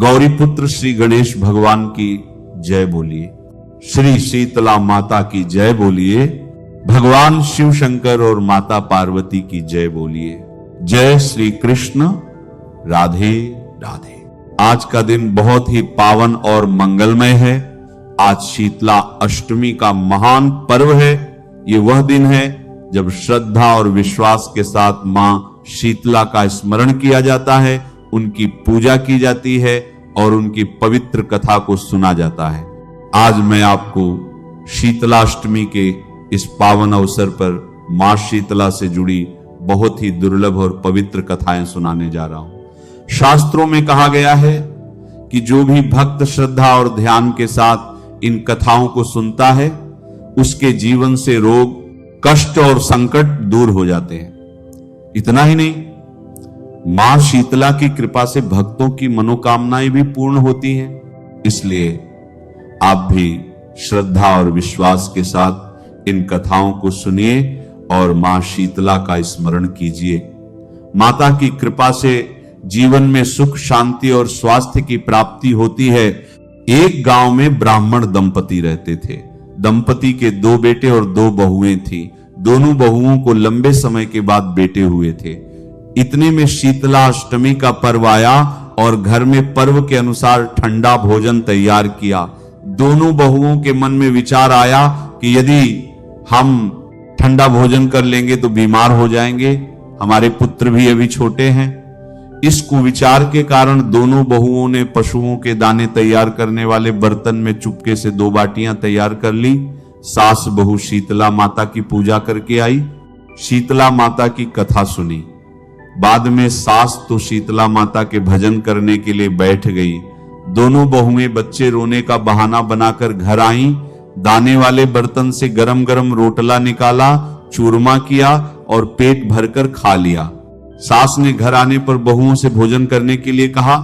गौरी पुत्र श्री गणेश भगवान की जय बोलिए, श्री शीतला माता की जय बोलिए, भगवान शिव शंकर और माता पार्वती की जय बोलिए। जय श्री कृष्ण, राधे राधे। आज का दिन बहुत ही पावन और मंगलमय है। आज शीतला अष्टमी का महान पर्व है। ये वह दिन है जब श्रद्धा और विश्वास के साथ मां शीतला का स्मरण किया जाता है, उनकी पूजा की जाती है और उनकी पवित्र कथा को सुना जाता है। आज मैं आपको शीतलाष्टमी के इस पावन अवसर पर मां शीतला से जुड़ी बहुत ही दुर्लभ और पवित्र कथाएं सुनाने जा रहा हूं। शास्त्रों में कहा गया है कि जो भी भक्त श्रद्धा और ध्यान के साथ इन कथाओं को सुनता है, उसके जीवन से रोग, कष्ट और संकट दूर हो जाते हैं। इतना ही नहीं, मां शीतला की कृपा से भक्तों की मनोकामनाएं भी पूर्ण होती हैं। इसलिए आप भी श्रद्धा और विश्वास के साथ इन कथाओं को सुनिए और मां शीतला का स्मरण कीजिए। माता की कृपा से जीवन में सुख, शांति और स्वास्थ्य की प्राप्ति होती है। एक गांव में ब्राह्मण दंपति रहते थे। दंपति के 2 बेटे और 2 बहुएं थी। दोनों बहुओं को लंबे समय के बाद बेटे हुए थे। इतने में शीतला अष्टमी का पर्व आया और घर में पर्व के अनुसार ठंडा भोजन तैयार किया। दोनों बहुओं के मन में विचार आया कि यदि हम ठंडा भोजन कर लेंगे तो बीमार हो जाएंगे, हमारे पुत्र भी अभी छोटे हैं। इस कुविचार के कारण दोनों बहुओं ने पशुओं के दाने तैयार करने वाले बर्तन में चुपके से 2 बाटियां तैयार कर ली। सास बहू शीतला माता की पूजा करके आई, शीतला माता की कथा सुनी। बाद में सास तो शीतला माता के भजन करने के लिए बैठ गई। दोनों बहुएं बच्चे रोने का बहाना बनाकर घर आईं। दाने वाले बर्तन से गरम गरम रोटला निकाला, चूरमा किया और पेट भरकर खा लिया। सास ने घर आने पर बहुओं से भोजन करने के लिए कहा।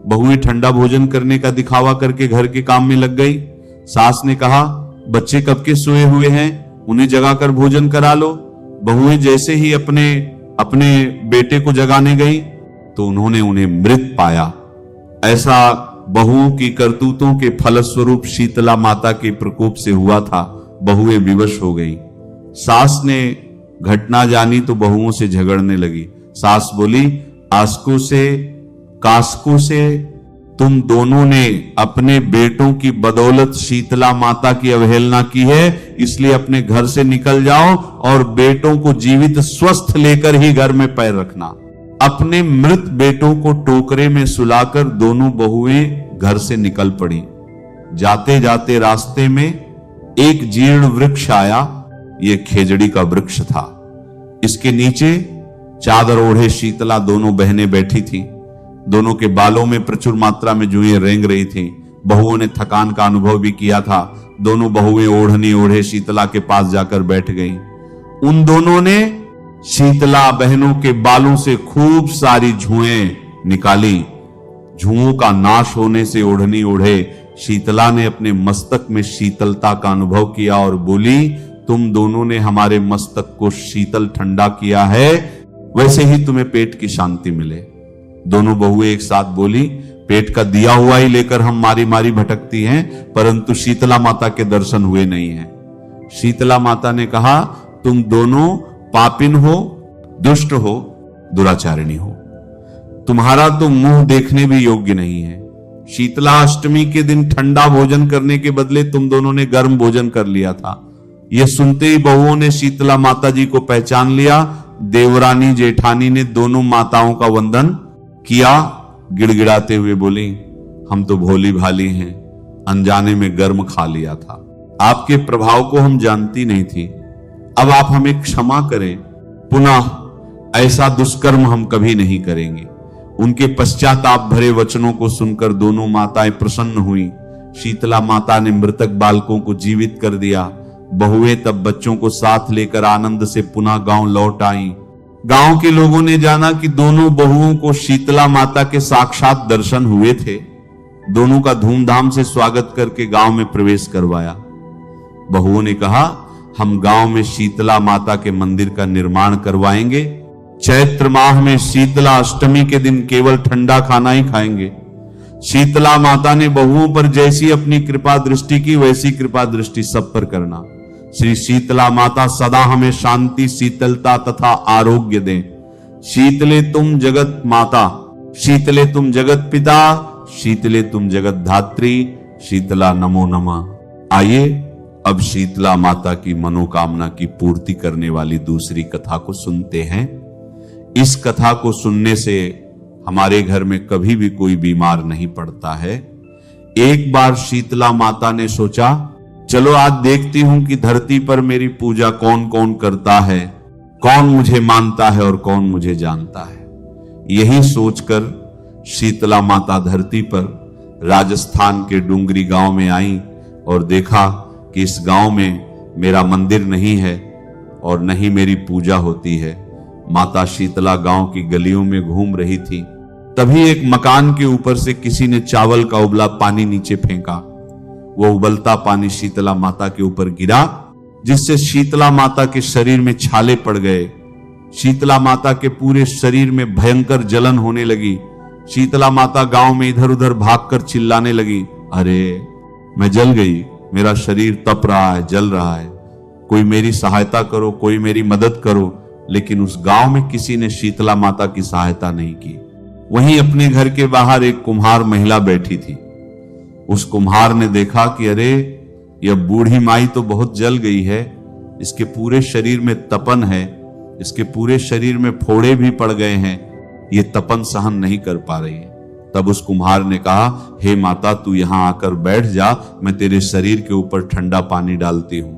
बहुएं ठंडा भोजन करने का दिखावा करके घर के काम में लग गई। सास ने कहा, बच्चे कब के सोए हुए हैं, उन्हें जगाकर भोजन करा लो। बहुएं जैसे ही अपने बेटे को जगाने गई तो उन्होंने उन्हें मृत पाया। ऐसा बहुओं की करतूतों के फलस्वरूप शीतला माता के प्रकोप से हुआ था। बहुएं विवश हो गई। सास ने घटना जानी तो बहुओं से झगड़ने लगी। सास बोली, आस्को से कास्को से तुम दोनों ने अपने बेटों की बदौलत शीतला माता की अवहेलना की है, इसलिए अपने घर से निकल जाओ और बेटों को जीवित स्वस्थ लेकर ही घर में पैर रखना। अपने मृत बेटों को टोकरे में सुलाकर दोनों बहुएं घर से निकल पड़ी। जाते जाते रास्ते में एक जीर्ण वृक्ष आया। यह खेजड़ी का वृक्ष था। इसके नीचे चादर ओढ़े शीतला दोनों बहनें बैठी थीं। दोनों के बालों में प्रचुर मात्रा में जुएं रेंग रही थीं। बहुओं ने थकान का अनुभव भी किया था। दोनों बहुएं ओढ़नी ओढ़े शीतला के पास जाकर बैठ गईं। उन दोनों ने शीतला बहनों के बालों से खूब सारी जुएं निकाली। जुओं का नाश होने से ओढ़नी ओढ़े शीतला ने अपने मस्तक में शीतलता का अनुभव किया और बोली, तुम दोनों ने हमारे मस्तक को शीतल ठंडा किया है, वैसे ही तुम्हें पेट की शांति मिले। दोनों बहुएं एक साथ बोली, पेट का दिया हुआ ही लेकर हम मारी मारी भटकती हैं, परंतु शीतला माता के दर्शन हुए नहीं हैं। शीतला माता ने कहा, तुम दोनों पापिन हो, दुष्ट हो, दुराचारिणी हो। तुम्हारा तो मुंह देखने भी योग्य नहीं है। शीतला अष्टमी के दिन ठंडा भोजन करने के बदले तुम दोनों ने गर्म भोजन कर लिया था। यह सुनते ही बहुओं ने शीतला माता जी को पहचान लिया। देवरानी जेठानी ने दोनों माताओं का वंदन किया। गिड़गिड़ाते हुए बोली, हम तो भोली भाली हैं, अनजाने में गर्म खा लिया था। आपके प्रभाव को हम जानती नहीं थी। अब आप हमें क्षमा करें, पुनः ऐसा दुष्कर्म हम कभी नहीं करेंगे। उनके पश्चाताप भरे वचनों को सुनकर दोनों माताएं प्रसन्न हुई। शीतला माता ने मृतक बालकों को जीवित कर दिया। बहुएं तब बच्चों को साथ लेकर आनंद से पुनः गांव लौट आईं। गांव के लोगों ने जाना कि दोनों बहुओं को शीतला माता के साक्षात दर्शन हुए थे। दोनों का धूमधाम से स्वागत करके गांव में प्रवेश करवाया। बहुओं ने कहा, हम गांव में शीतला माता के मंदिर का निर्माण करवाएंगे। चैत्र माह में शीतला अष्टमी के दिन केवल ठंडा खाना ही खाएंगे। शीतला माता ने बहुओं पर जैसी अपनी कृपा दृष्टि की वैसी कृपा दृष्टि सब पर करना। श्री शीतला माता सदा हमें शांति, शीतलता तथा आरोग्य दें। शीतले तुम जगत माता, शीतले तुम जगत पिता, शीतले तुम जगत धात्री, शीतला नमो नमः। आइए अब शीतला माता की मनोकामना की पूर्ति करने वाली दूसरी कथा को सुनते हैं। इस कथा को सुनने से हमारे घर में कभी भी कोई बीमार नहीं पड़ता है। एक बार शीतला माता ने सोचा, चलो आज देखती हूं कि धरती पर मेरी पूजा कौन कौन करता है, कौन मुझे मानता है और कौन मुझे जानता है। यही सोचकर शीतला माता धरती पर राजस्थान के डूंगरी गांव में आई और देखा कि इस गांव में मेरा मंदिर नहीं है और न ही मेरी पूजा होती है। माता शीतला गांव की गलियों में घूम रही थी। तभी एक मकान के ऊपर से किसी ने चावल का उबला पानी नीचे फेंका। वो उबलता पानी शीतला माता के ऊपर गिरा, जिससे शीतला माता के शरीर में छाले पड़ गए। शीतला माता के पूरे शरीर में भयंकर जलन होने लगी। शीतला माता गांव में इधर उधर भागकर चिल्लाने लगी, अरे मैं जल गई, मेरा शरीर तप रहा है, जल रहा है, कोई मेरी सहायता करो, कोई मेरी मदद करो। लेकिन उस गांव में किसी ने शीतला माता की सहायता नहीं की। वहीं अपने घर के बाहर एक कुम्हार महिला बैठी थी। उस कुम्हार ने देखा कि अरे यह बूढ़ी माई तो बहुत जल गई है, इसके पूरे शरीर में तपन है, इसके पूरे शरीर में फोड़े भी पड़ गए हैं, ये तपन सहन नहीं कर पा रही है। तब उस कुम्हार ने कहा, हे माता तू यहां आकर बैठ जा, मैं तेरे शरीर के ऊपर ठंडा पानी डालती हूं।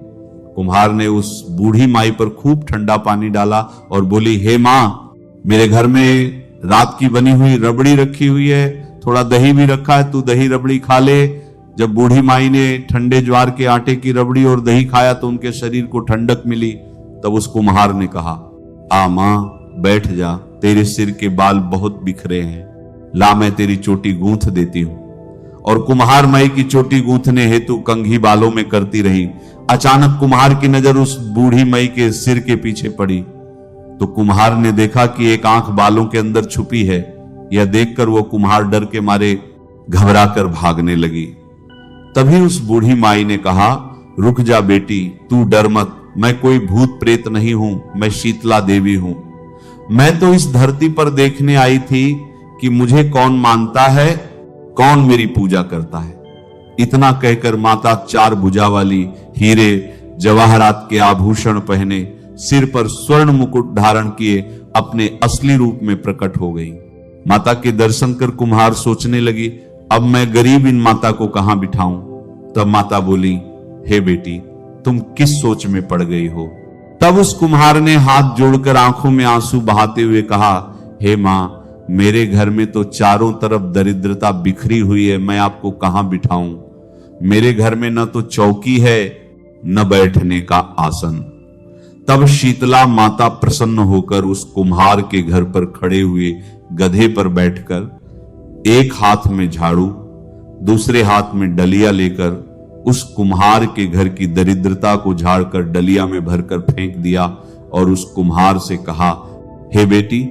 कुम्हार ने उस बूढ़ी माई पर खूब ठंडा पानी डाला और बोली, हे माँ, मेरे घर में रात की बनी हुई रबड़ी रखी हुई है, थोड़ा दही भी रखा है, तू दही रबड़ी खा ले। जब बूढ़ी माई ने ठंडे ज्वार के आटे की रबड़ी और दही खाया तो उनके शरीर को ठंडक मिली। तब उस कुम्हार ने कहा, आ मां बैठ जा, तेरे सिर के बाल बहुत बिखरे हैं, ला मैं तेरी चोटी गूंथ देती हूं। और कुम्हार माई की चोटी गूंथने हेतु कंघी बालों में करती रही। अचानक कुम्हार की नजर उस बूढ़ी माई के सिर के पीछे पड़ी तो कुम्हार ने देखा कि एक आंख बालों के अंदर छुपी है। यह देखकर वो कुम्हार डर के मारे घबरा कर भागने लगी। तभी उस बूढ़ी माई ने कहा, रुक जा बेटी, तू डर मत, मैं कोई भूत प्रेत नहीं हूं, मैं शीतला देवी हूं। मैं तो इस धरती पर देखने आई थी कि मुझे कौन मानता है, कौन मेरी पूजा करता है। इतना कहकर माता चार भुजा वाली, हीरे जवाहरात के आभूषण पहने, सिर पर स्वर्ण मुकुट धारण किए अपने असली रूप में प्रकट हो गई। माता के दर्शन कर कुम्हार सोचने लगी, अब मैं गरीब इन माता को कहां बिठाऊं। तब माता बोली, हे बेटी, तुम किस सोच में पड़ गई हो। तब उस कुम्हार ने हाथ जोड़कर आंखों में आंसू बहाते हुए कहा, हे मां, मेरे घर में तो चारों तरफ दरिद्रता बिखरी हुई है, मैं आपको कहां बिठाऊं। मेरे घर में न तो चौकी है न बैठने का आसन। तब शीतला माता प्रसन्न होकर उस कुम्हार के घर पर खड़े हुए गधे पर बैठकर एक हाथ में झाड़ू, दूसरे हाथ में डलिया लेकर उस कुम्हार के घर की दरिद्रता को झाड़कर डलिया में भरकर फेंक दिया और उस कुम्हार से कहा, हे बेटी,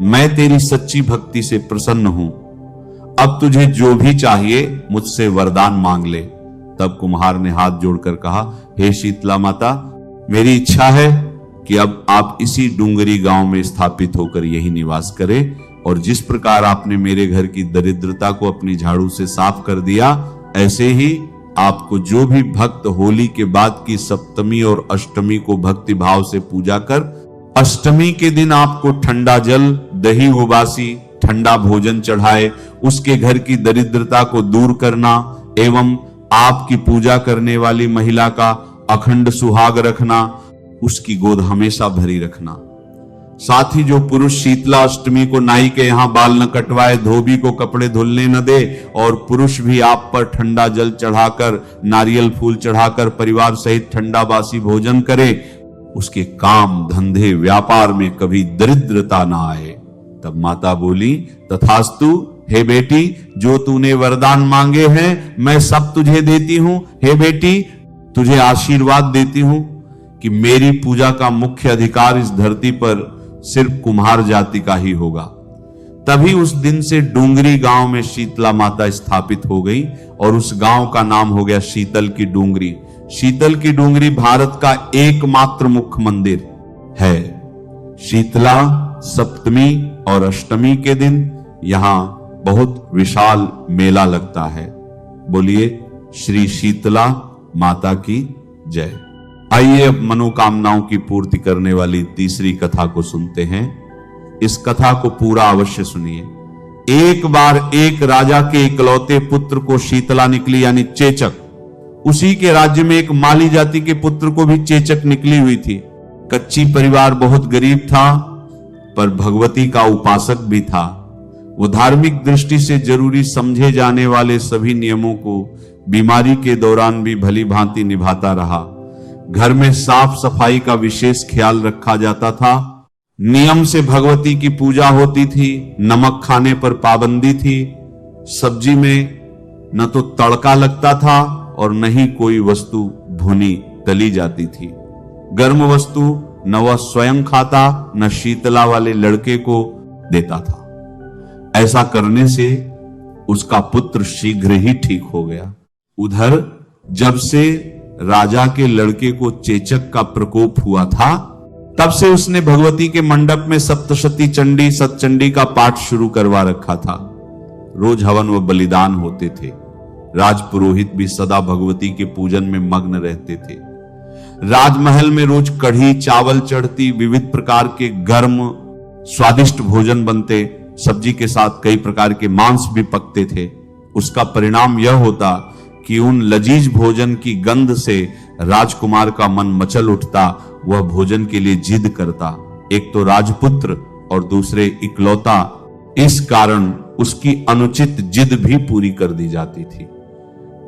मैं तेरी सच्ची भक्ति से प्रसन्न हूं, अब तुझे जो भी चाहिए मुझसे वरदान मांग ले। तब कुम्हार ने हाथ जोड़कर कहा, हे शीतला माता, मेरी इच्छा है कि अब आप इसी डूंगरी गांव में स्थापित होकर यही निवास करें और जिस प्रकार आपने मेरे घर की दरिद्रता को अपनी झाड़ू से साफ कर दिया, ऐसे ही आपको जो भी भक्त होली के बाद की सप्तमी और अष्टमी को भक्ति भाव से पूजा कर अष्टमी के दिन आपको ठंडा जल, दही उबासी, ठंडा भोजन चढ़ाए, उसके घर की दरिद्रता को दूर करना एवं आपकी पूजा करने वाली महिला का अखंड सुहाग रखना, उसकी गोद हमेशा भरी रखना। साथ ही जो पुरुष शीतला अष्टमी को नाई के यहाँ बाल न कटवाए, धोबी को कपड़े धुलने न दे और पुरुष भी आप पर ठंडा जल चढ़ाकर, नारियल फूल चढ़ाकर परिवार सहित ठंडा बासी भोजन करे, उसके काम धंधे व्यापार में कभी दरिद्रता ना आए। तब माता बोली, तथास्तु, हे बेटी, जो तूने वरदान मांगे हैं मैं सब तुझे देती हूं। हे बेटी, तुझे आशीर्वाद देती हूं कि मेरी पूजा का मुख्य अधिकार इस धरती पर सिर्फ कुम्हार जाति का ही होगा। तभी उस दिन से डूंगरी गांव में शीतला माता स्थापित हो गई और उस गांव का नाम हो गया शीतल की डूंगरी। शीतल की डूंगरी भारत का एकमात्र मुख्य मंदिर है। शीतला सप्तमी और अष्टमी के दिन यहां बहुत विशाल मेला लगता है। बोलिए श्री शीतला माता की जय। आइए अब मनोकामनाओं की पूर्ति करने वाली तीसरी कथा को सुनते हैं। इस कथा को पूरा अवश्य सुनिए। एक बार एक राजा के इकलौते पुत्र को शीतला निकली, यानी चेचक। उसी के राज्य में एक माली जाति के पुत्र को भी चेचक निकली हुई थी। कच्ची परिवार बहुत गरीब था, पर भगवती का उपासक भी था। वो धार्मिक दृष्टि से जरूरी समझे जाने वाले सभी नियमों को बीमारी के दौरान भी भली भांति निभाता रहा। घर में साफ सफाई का विशेष ख्याल रखा जाता था। नियम से भगवती की पूजा होती थी। नमक खाने पर पाबंदी थी। सब्जी में न तो तड़का लगता था और न ही कोई वस्तु भुनी तली जाती थी। गर्म वस्तु न वह स्वयं खाता, न शीतला वाले लड़के को देता था। ऐसा करने से उसका पुत्र शीघ्र ही ठीक हो गया। उधर जब से राजा के लड़के को चेचक का प्रकोप हुआ था, तब से उसने भगवती के मंडप में सप्तशती चंडी सतचंडी का पाठ शुरू करवा रखा था। रोज हवन व बलिदान होते थे। राजपुरोहित भी सदा भगवती के पूजन में मग्न रहते थे। राजमहल में रोज कढ़ी चावल चढ़ती, विविध प्रकार के गर्म स्वादिष्ट भोजन बनते, सब्जी के साथ कई प्रकार के मांस भी पकते थे। उसका परिणाम यह होता कि उन लजीज भोजन की गंध से राजकुमार का मन मचल उठता। वह भोजन के लिए जिद करता। एक तो राजपुत्र और दूसरे इकलौता, इस कारण उसकी अनुचित जिद भी पूरी कर दी जाती थी।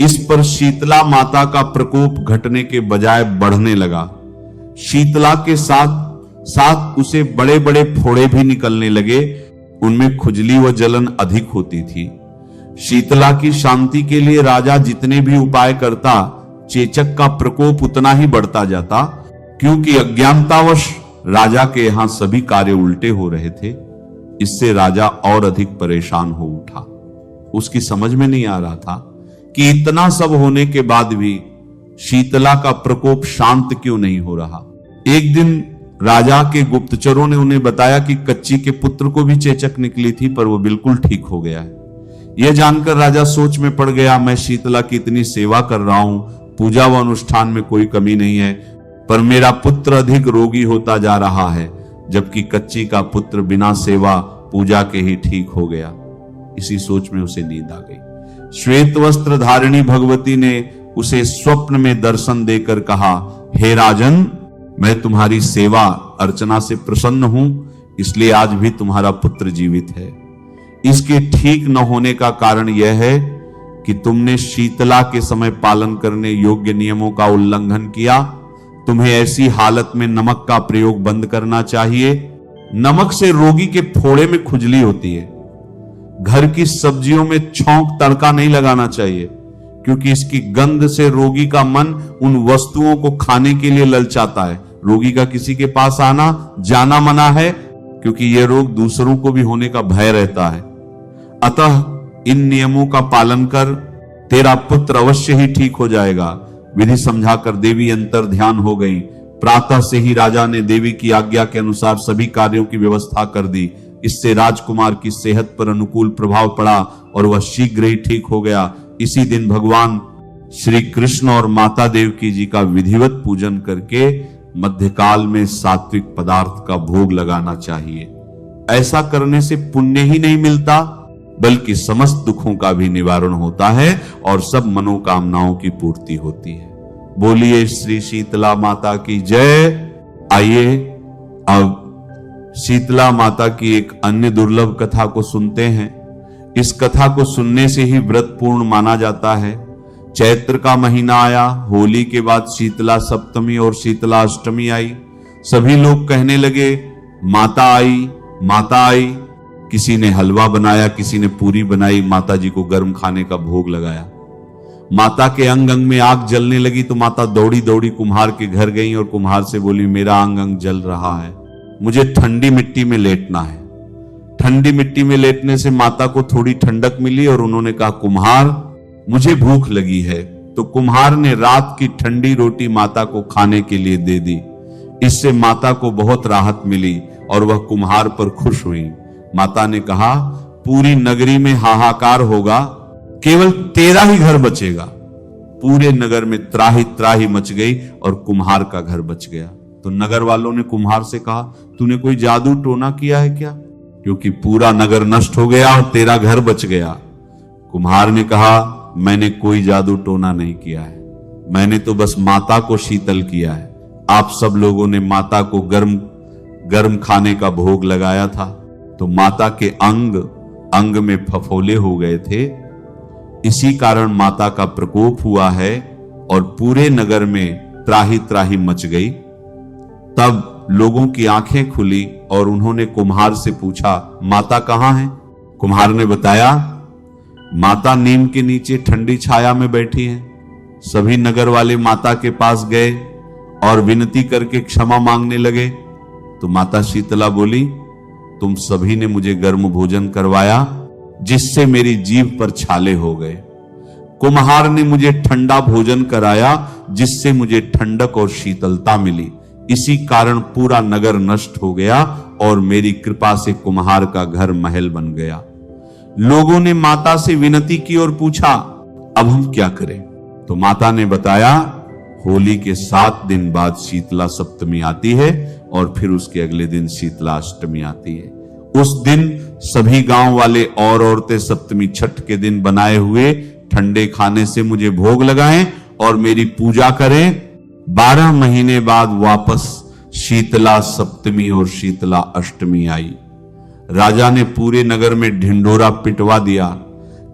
इस पर शीतला माता का प्रकोप घटने के बजाय बढ़ने लगा। शीतला के साथ साथ उसे बड़े बड़े फोड़े भी निकलने लगे। उनमें खुजली व जलन अधिक होती थी। शीतला की शांति के लिए राजा जितने भी उपाय करता, चेचक का प्रकोप उतना ही बढ़ता जाता, क्योंकि अज्ञानतावश राजा के यहां सभी कार्य उल्टे हो रहे थे। इससे राजा और अधिक परेशान हो उठा। उसकी समझ में नहीं आ रहा था कि इतना सब होने के बाद भी शीतला का प्रकोप शांत क्यों नहीं हो रहा। एक दिन राजा के गुप्तचरों ने उन्हें बताया कि कच्ची के पुत्र को भी चेचक निकली थी, पर वो बिल्कुल ठीक हो गया है। यह जानकर राजा सोच में पड़ गया। मैं शीतला की इतनी सेवा कर रहा हूं, पूजा व अनुष्ठान में कोई कमी नहीं है, पर मेरा पुत्र अधिक रोगी होता जा रहा है, जबकि कच्ची का पुत्र बिना सेवा पूजा के ही ठीक हो गया। इसी सोच में उसे नींद आ गई। श्वेत वस्त्र धारिणी भगवती ने उसे स्वप्न में दर्शन देकर कहा, हे राजन, मैं तुम्हारी सेवा अर्चना से प्रसन्न हूं, इसलिए आज भी तुम्हारा पुत्र जीवित है। इसके ठीक न होने का कारण यह है कि तुमने शीतला के समय पालन करने योग्य नियमों का उल्लंघन किया। तुम्हें ऐसी हालत में नमक का प्रयोग बंद करना चाहिए। नमक से रोगी के फोड़े में खुजली होती है। घर की सब्जियों में छौंक तड़का नहीं लगाना चाहिए, क्योंकि इसकी गंध से रोगी का मन उन वस्तुओं को खाने के लिए ललचाता है। रोगी का किसी के पास आना जाना मना है, क्योंकि यह रोग दूसरों को भी होने का भय रहता है। अतः इन नियमों का पालन कर, तेरा पुत्र अवश्य ही ठीक हो जाएगा। विधि समझाकर देवी अंतर ध्यान हो गई। प्रातः से ही राजा ने देवी की आज्ञा के अनुसार सभी कार्यों की व्यवस्था कर दी। इससे राजकुमार की सेहत पर अनुकूल प्रभाव पड़ा और वह शीघ्र ही ठीक हो गया। इसी दिन भगवान श्री कृष्ण और माता देवकी जी का विधिवत पूजन करके मध्यकाल में सात्विक पदार्थ का भोग लगाना चाहिए। ऐसा करने से पुण्य ही नहीं मिलता, बल्कि समस्त दुखों का भी निवारण होता है और सब मनोकामनाओं की पूर्ति होती है। बोलिए श्री शीतला माता की जय। आइए अब शीतला माता की एक अन्य दुर्लभ कथा को सुनते हैं। इस कथा को सुनने से ही व्रत पूर्ण माना जाता है। चैत्र का महीना आया, होली के बाद शीतला सप्तमी और शीतला अष्टमी आई। सभी लोग कहने लगे, माता आई, माता आई। किसी ने हलवा बनाया, किसी ने पूरी बनाई, माता जी को गर्म खाने का भोग लगाया। माता के अंग अंग में आग जलने लगी तो माता दौड़ी दौड़ी कुम्हार के घर गई और कुम्हार से बोली, मेरा अंग अंग जल रहा है, मुझे ठंडी मिट्टी में लेटना है। ठंडी मिट्टी में लेटने से माता को थोड़ी ठंडक मिली और उन्होंने कहा, कुम्हार मुझे भूख लगी है। तो कुम्हार ने रात की ठंडी रोटी माता को खाने के लिए दे दी। इससे माता को बहुत राहत मिली और वह कुम्हार पर खुश हुई। माता ने कहा, पूरी नगरी में हाहाकार होगा, केवल तेरा ही घर बचेगा। पूरे नगर में त्राही त्राही मच गई और कुम्हार का घर बच गया। तो नगर वालों ने कुम्हार से कहा, तूने कोई जादू टोना किया है क्या, क्योंकि पूरा नगर नष्ट हो गया और तेरा घर बच गया। कुम्हार ने कहा, मैंने कोई जादू टोना नहीं किया है, मैंने तो बस माता को शीतल किया है। आप सब लोगों ने माता को गर्म गर्म खाने का भोग लगाया था, तो माता के अंग अंग में फफोले हो गए थे। इसी कारण माता का प्रकोप हुआ है और पूरे नगर में त्राही त्राही मच गई। तब लोगों की आंखें खुली और उन्होंने कुम्हार से पूछा, माता कहां है? कुम्हार ने बताया, माता नीम के नीचे ठंडी छाया में बैठी हैं। सभी नगर वाले माता के पास गए और विनती करके क्षमा मांगने लगे। तो माता शीतला बोली, तुम सभी ने मुझे गर्म भोजन करवाया जिससे मेरी जीभ पर छाले हो गए। कुम्हार ने मुझे ठंडा भोजन कराया जिससे मुझे ठंडक और शीतलता मिली। इसी कारण पूरा नगर नष्ट हो गया और मेरी कृपा से कुम्हार का घर महल बन गया। लोगों ने माता से विनती की और पूछा, अब हम क्या करें? तो माता ने बताया, होली के 7 दिन बाद शीतला सप्तमी आती है और फिर उसके अगले दिन शीतला अष्टमी आती है। उस दिन सभी गांव वाले और औरतें सप्तमी छठ के दिन बनाए हुए ठंडे खाने से मुझे भोग लगाएं और मेरी पूजा करें। 12 महीने बाद वापस शीतला सप्तमी और शीतला अष्टमी आई। राजा ने पूरे नगर में ढिंढोरा पिटवा दिया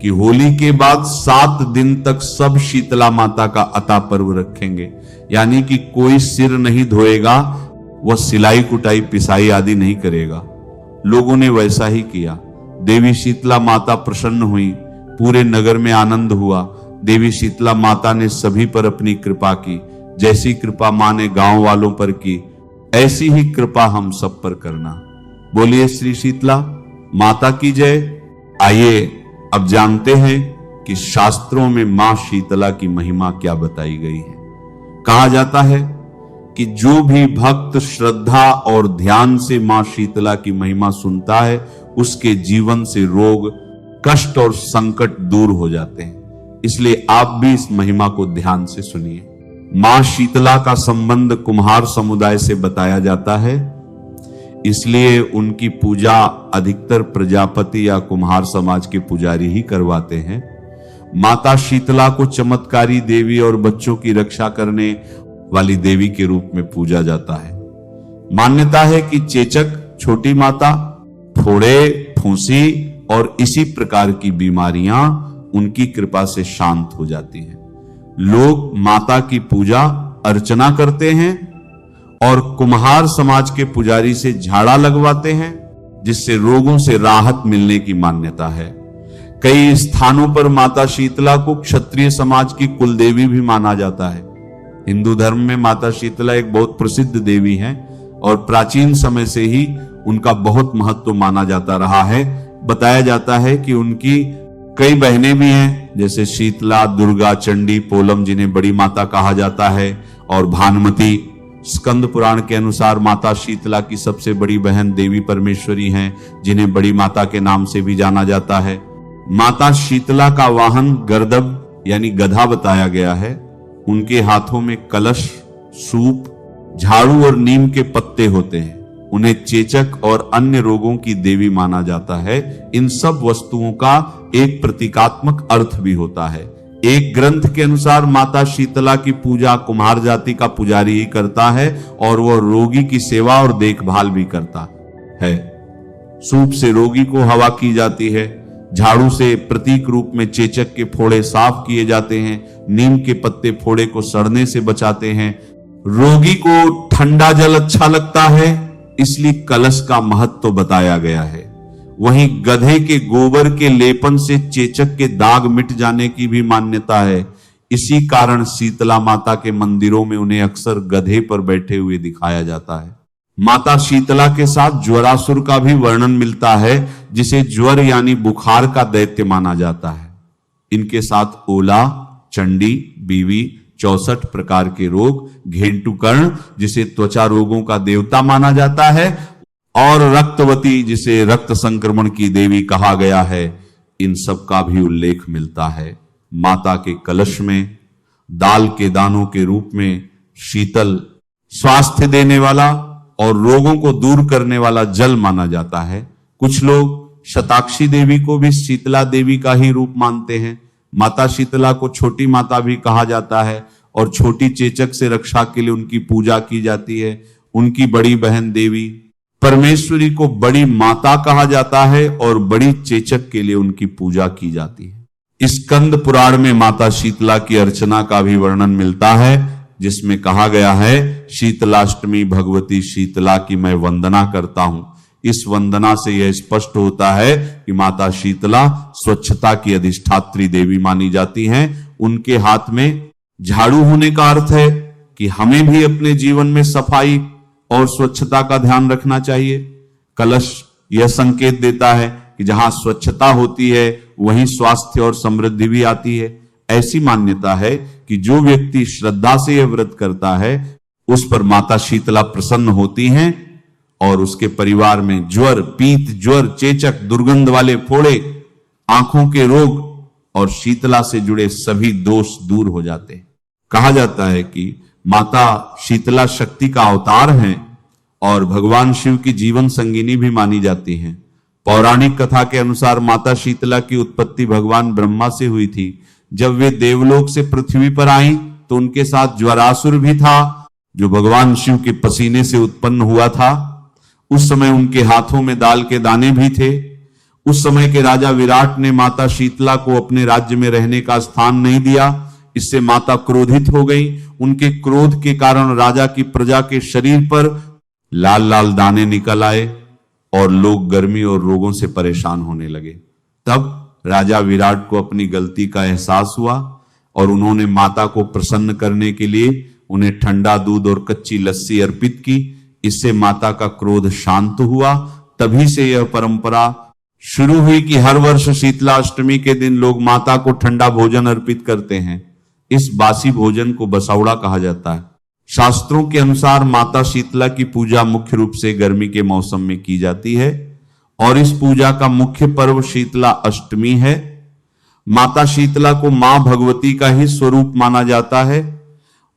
कि होली के बाद 7 दिन तक सब शीतला माता का अता पर्व रखेंगे, यानी कि कोई सिर नहीं धोएगा, वह सिलाई कुटाई पिसाई आदि नहीं करेगा। लोगों ने वैसा ही किया। देवी शीतला माता प्रसन्न हुई, पूरे नगर में आनंद हुआ। देवी शीतला माता ने सभी पर अपनी कृपा की। जैसी कृपा मां ने गांव वालों पर की, ऐसी ही कृपा हम सब पर करना। बोलिए श्री शीतला माता की जय। आइए अब जानते हैं कि शास्त्रों में मां शीतला की महिमा क्या बताई गई है। कहा जाता है कि जो भी भक्त श्रद्धा और ध्यान से मां शीतला की महिमा सुनता है, उसके जीवन से रोग, कष्ट और संकट दूर हो जाते हैं। इसलिए आप भी इस महिमा को ध्यान से सुनिए। मां शीतला का संबंध कुम्हार समुदाय से बताया जाता है, इसलिए उनकी पूजा अधिकतर प्रजापति या कुम्हार समाज के पुजारी ही करवाते हैं। माता शीतला को चमत्कारी देवी और बच्चों की रक्षा करने वाली देवी के रूप में पूजा जाता है। मान्यता है कि चेचक, छोटी माता, फोड़े, फूंसी और इसी प्रकार की बीमारियां उनकी कृपा से शांत हो जाती हैं। लोग माता की पूजा अर्चना करते हैं और कुम्हार समाज के पुजारी से झाड़ा लगवाते हैं, जिससे रोगों से राहत मिलने की मान्यता है। कई स्थानों पर माता शीतला को क्षत्रिय समाज की कुलदेवी भी माना जाता है। हिंदू धर्म में माता शीतला एक बहुत प्रसिद्ध देवी हैं और प्राचीन समय से ही उनका बहुत महत्व माना जाता रहा है। बताया जाता है कि उनकी कई बहनें भी हैं, जैसे शीतला, दुर्गा, चंडी, पोलम जिन्हें बड़ी माता कहा जाता है, और भानुमति। स्कंद पुराण के अनुसार माता शीतला की सबसे बड़ी बहन देवी परमेश्वरी हैं, जिन्हें बड़ी माता के नाम से भी जाना जाता है। माता शीतला का वाहन गर्दभ यानी गधा बताया गया है। उनके हाथों में कलश, सूप, झाड़ू और नीम के पत्ते होते हैं। उन्हें चेचक और अन्य रोगों की देवी माना जाता है। इन सब वस्तुओं का एक प्रतीकात्मक अर्थ भी होता है। एक ग्रंथ के अनुसार माता शीतला की पूजा कुम्हार जाति का पुजारी ही करता है और वह रोगी की सेवा और देखभाल भी करता है। सूप से रोगी को हवा की जाती है, झाड़ू से प्रतीक रूप में चेचक के फोड़े साफ किए जाते हैं, नीम के पत्ते फोड़े को सड़ने से बचाते हैं। रोगी को ठंडा जल अच्छा लगता है, इसलिए कलश का महत्व बताया गया है। वहीं गधे के गोबर के लेपन से चेचक के दाग मिट जाने की भी मान्यता है। इसी कारण शीतला माता के मंदिरों में उन्हें अक्सर गधे पर बैठे हुए दिखाया जाता है। माता शीतला के साथ ज्वरासुर का भी वर्णन मिलता है, जिसे ज्वर यानी बुखार का दैत्य माना जाता है। इनके साथ ओला, चंडी, बीवी, 64 प्रकार के रोग, घेंटुकर्ण जिसे त्वचा रोगों का देवता माना जाता है, और रक्तवती जिसे रक्त संक्रमण की देवी कहा गया है, इन सब का भी उल्लेख मिलता है। माता के कलश में दाल के दानों के रूप में शीतल, स्वास्थ्य देने वाला और रोगों को दूर करने वाला जल माना जाता है। कुछ लोग शताक्षी देवी को भी शीतला देवी का ही रूप मानते हैं। माता शीतला को छोटी माता भी कहा जाता है और छोटी चेचक से रक्षा के लिए उनकी पूजा की जाती है। उनकी बड़ी बहन देवी परमेश्वरी को बड़ी माता कहा जाता है और बड़ी चेचक के लिए उनकी पूजा की जाती है। स्कंद पुराण में माता शीतला की अर्चना का भी वर्णन मिलता है, जिसमें कहा गया है, शीतलाष्टमी भगवती शीतला की मैं वंदना करता हूं। इस वंदना से यह स्पष्ट होता है कि माता शीतला स्वच्छता की अधिष्ठात्री देवी मानी जाती हैं। उनके हाथ में झाड़ू होने का अर्थ है कि हमें भी अपने जीवन में सफाई और स्वच्छता का ध्यान रखना चाहिए। कलश यह संकेत देता है कि जहां स्वच्छता होती है वहीं स्वास्थ्य और समृद्धि भी आती है। ऐसी मान्यता है कि जो व्यक्ति श्रद्धा से यह व्रत करता है उस पर माता शीतला प्रसन्न होती हैं और उसके परिवार में ज्वर, पीत, ज्वर, चेचक, दुर्गंध वाले फोड़े, आंखों के रोग और शीतला से जुड़े सभी दोष दूर हो जाते हैं। कहा जाता है कि माता शीतला शक्ति का अवतार हैं और भगवान शिव की जीवन संगिनी भी मानी जाती हैं। पौराणिक कथा के अनुसार माता शीतला की उत्पत्ति भगवान ब्रह्मा से हुई थी। जब वे देवलोक से पृथ्वी पर आईं तो उनके साथ ज्वरासुर भी था, जो भगवान शिव के पसीने से उत्पन्न हुआ था। उस समय उनके हाथों में दाल के दाने भी थे। उस समय के राजा विराट ने माता शीतला को अपने राज्य में रहने का स्थान नहीं दिया। इससे माता क्रोधित हो गई। उनके क्रोध के कारण राजा की प्रजा के शरीर पर लाल लाल दाने निकल आए और लोग गर्मी और रोगों से परेशान होने लगे। तब राजा विराट को अपनी गलती का एहसास हुआ और उन्होंने माता को प्रसन्न करने के लिए उन्हें ठंडा दूध और कच्ची लस्सी अर्पित की। इससे माता का क्रोध शांत हुआ। तभी से यह परंपरा शुरू हुई कि हर वर्ष शीतला अष्टमी के दिन लोग माता को ठंडा भोजन अर्पित करते हैं। इस बासी भोजन को बसौड़ा कहा जाता है। शास्त्रों के अनुसार माता शीतला की पूजा मुख्य रूप से गर्मी के मौसम में की जाती है और इस पूजा का मुख्य पर्व शीतला अष्टमी है। माता शीतला को मां भगवती का ही स्वरूप माना जाता है।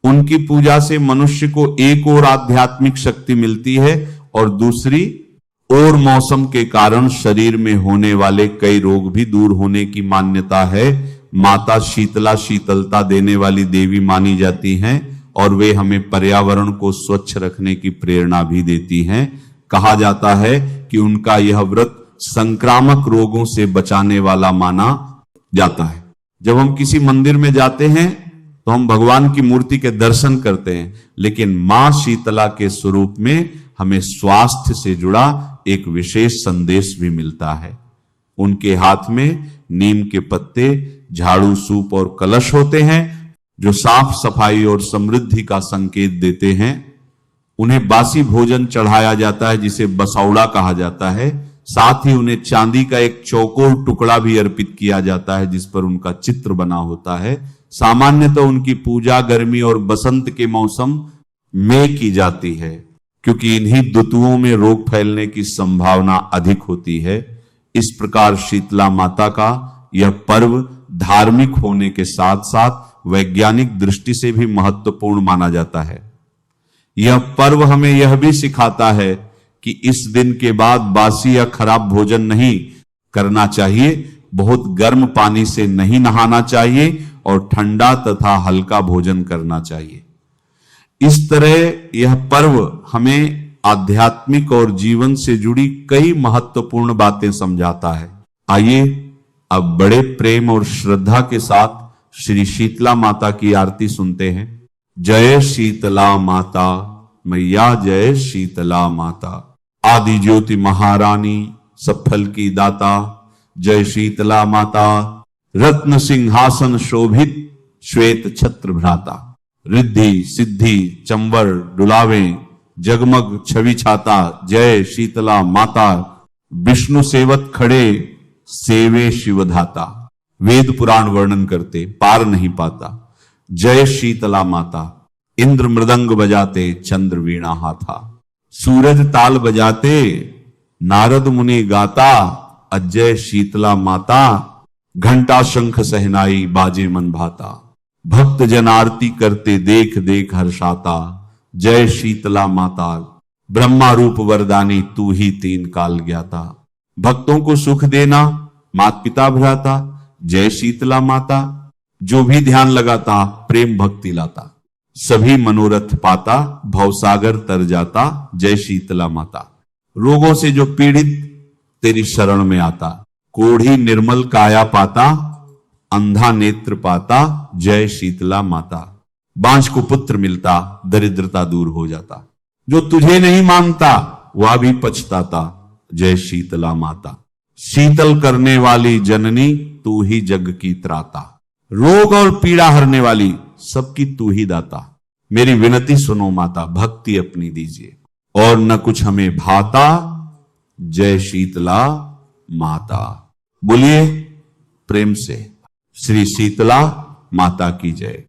उनकी पूजा से मनुष्य को एक और आध्यात्मिक शक्ति मिलती है और दूसरी और मौसम के कारण शरीर में होने वाले कई रोग भी दूर होने की मान्यता है। माता शीतला शीतलता देने वाली देवी मानी जाती हैं और वे हमें पर्यावरण को स्वच्छ रखने की प्रेरणा भी देती हैं। कहा जाता है कि उनका यह व्रत संक्रामक रोगों से बचाने वाला माना जाता है। जब हम किसी मंदिर में जाते हैं तो हम भगवान की मूर्ति के दर्शन करते हैं, लेकिन मां शीतला के स्वरूप में हमें स्वास्थ्य से जुड़ा एक विशेष संदेश भी मिलता है। उनके हाथ में नीम के पत्ते, झाड़ू, सूप और कलश होते हैं जो साफ सफाई और समृद्धि का संकेत देते हैं। उन्हें बासी भोजन चढ़ाया जाता है जिसे बसौड़ा कहा जाता है। साथ ही उन्हें चांदी का एक चौकोर टुकड़ा भी अर्पित किया जाता है जिस पर उनका चित्र बना होता है। सामान्यतः उनकी पूजा गर्मी और बसंत के मौसम में की जाती है क्योंकि इन्हीं ऋतुओं में रोग फैलने की संभावना अधिक होती है। इस प्रकार शीतला माता का यह पर्व धार्मिक होने के साथ साथ वैज्ञानिक दृष्टि से भी महत्वपूर्ण माना जाता है। यह पर्व हमें यह भी सिखाता है कि इस दिन के बाद बासी या खराब भोजन नहीं करना चाहिए, बहुत गर्म पानी से नहीं नहाना चाहिए और ठंडा तथा हल्का भोजन करना चाहिए। इस तरह यह पर्व हमें आध्यात्मिक और जीवन से जुड़ी कई महत्वपूर्ण बातें समझाता है। आइए अब बड़े प्रेम और श्रद्धा के साथ श्री शीतला माता की आरती सुनते हैं। जय शीतला माता मैया, जय शीतला माता। आदि ज्योति महारानी, सब फल की दाता, जय शीतला माता। रत्न सिंहासन शोभित, श्वेत छत्र भ्राता। रिद्धि सिद्धि चंवर डुलावे, जगमग छवि छाता, जय शीतला माता। विष्णु सेवत खड़े, सेवे शिवधाता। वेद पुराण वर्णन करते, पार नहीं पाता। जय शीतला माता। इंद्र मृदंग बजाते, चंद्र वीणा हाथा। सूरज ताल बजाते, नारद मुनि गाता। अजय शीतला माता, घंटा शंख सहनाई, बाजे मन भाता। भक्त जन आरती करते, देख देख हर्षाता। जय शीतला माता। ब्रह्मा रूप वरदानी, तू ही तीन काल ज्ञाता। भक्तों को सुख देना, मात पिता भ्राता। जय शीतला माता। जो भी ध्यान लगाता, प्रेम भक्ति लाता। सभी मनोरथ पाता, भवसागर तर जाता। जय शीतला माता। रोगों से जो पीड़ित तेरी शरण में आता, कोढ़ी निर्मल काया पाता, अंधा नेत्र पाता। जय शीतला माता। बांझ को पुत्र मिलता, दरिद्रता दूर हो जाता। जो तुझे नहीं मानता, वह भी पछताता। जय शीतला माता। शीतल करने वाली जननी, तू ही जग की त्राता। रोग और पीड़ा हरने वाली, सबकी तू ही दाता। मेरी विनती सुनो माता, भक्ति अपनी दीजिए, और न कुछ हमें भाता। जय शीतला माता। बोलिए प्रेम से, श्री शीतला माता की जय।